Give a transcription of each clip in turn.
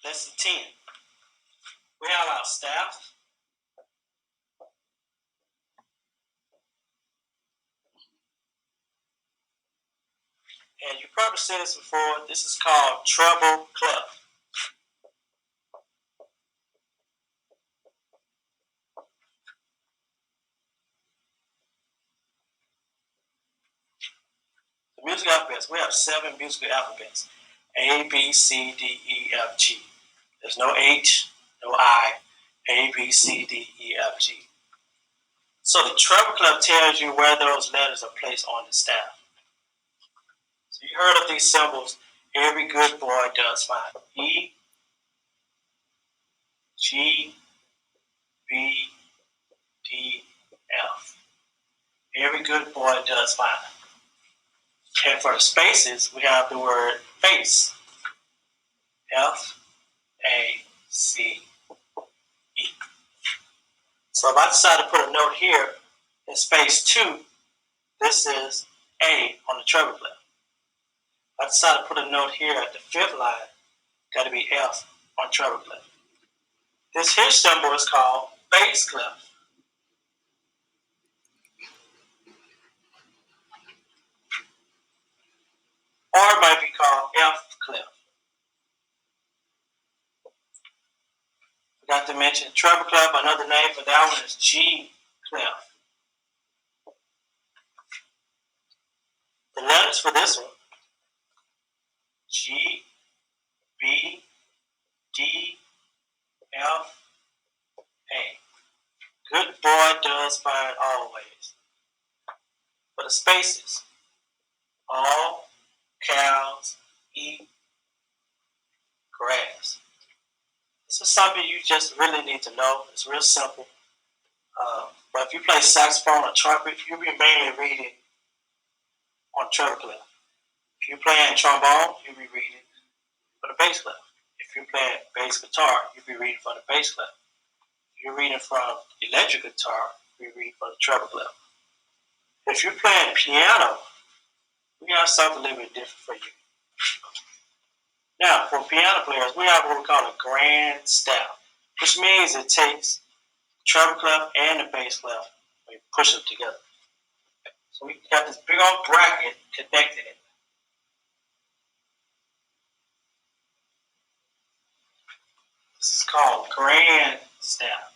Lesson 10. We have our staff. And you probably seen this before. This is called treble clef. The musical alphabets. We have 7 musical alphabets. A, B, C, D, E, F, G. There's no H, no I. A, B, C, D, E, F, G. So the treble clef tells you where those letters are placed on the staff. So you heard of these symbols. Every good boy does fine. E, G, B, D, F. Every good boy does fine. And for the spaces, we have the word face. F, A, C, E. So if I decide to put a note here in space 2, this is A on the treble clef. If I decide to put a note here at the 5th line, got to be F on treble clef. This here symbol is called bass clef. Or it might be called F clef. Forgot to mention treble clef, another name for that one is G clef. The letters for this one, G, B, D, F, A. Good boy does fine always. For the spaces, all cows eat grass. This is something you just really need to know. It's real simple. But if you play saxophone or trumpet, you'll be mainly reading on treble clef. If you're playing trombone, you'll be reading for the bass clef. If you're playing bass guitar, you'll be reading for the bass clef. If you're reading from electric guitar, you'll be reading for the treble clef. If you're playing piano, we have something a little bit different for you. Now, for piano players, we have what we call a grand staff, which means it takes treble clef and the bass clef and we push them together. So we got this big old bracket connecting it. This is called grand staff.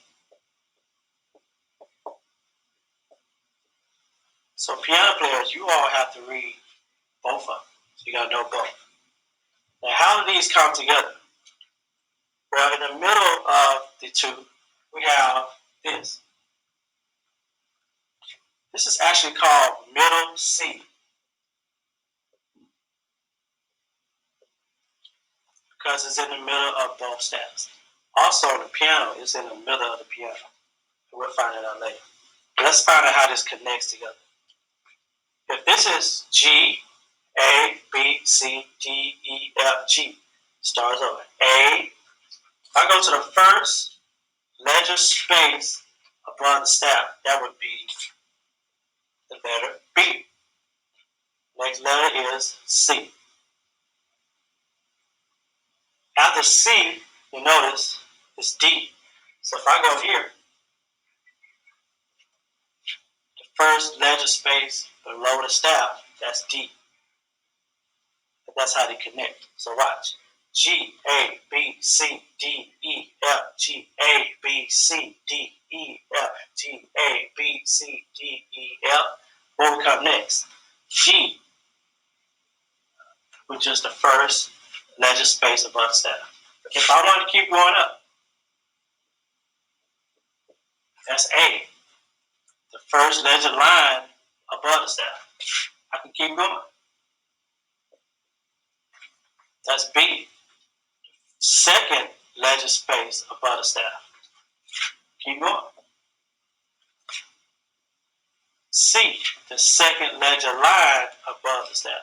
So piano players, you all have to read both of them. So you got to know both. Now, how do these come together? Well, in the middle of the two, we have this. This is actually called middle C. Because it's in the middle of both staffs. Also, the piano is in the middle of the piano. We'll find it out later. Let's find out how this connects together. If this is G, A, B, C, D, E, F, G, starts over. A, if I go to the first letter space above the staff, that would be the letter B. Next letter is C. After C, you notice it's D. So if I go here, the first letter space below the staff, that's D. But that's how they connect. So watch. G, A, B, C, D, E, F, G, A, B, C, D, E, F, G, A, B, C, D, E, F. What will come next? G, which is the first letter space above the staff. If I want to keep going up, that's A, the first letter line above the staff. I can keep going. That's B, second letter space above the staff. Keep going. C, the second letter line above the staff.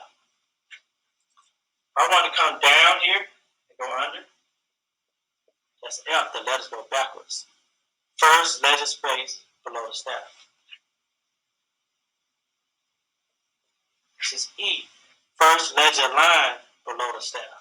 If I want to come down here and go under, that's F, the letters go backwards. First letter space below the staff. This is E, first letter line below the staff.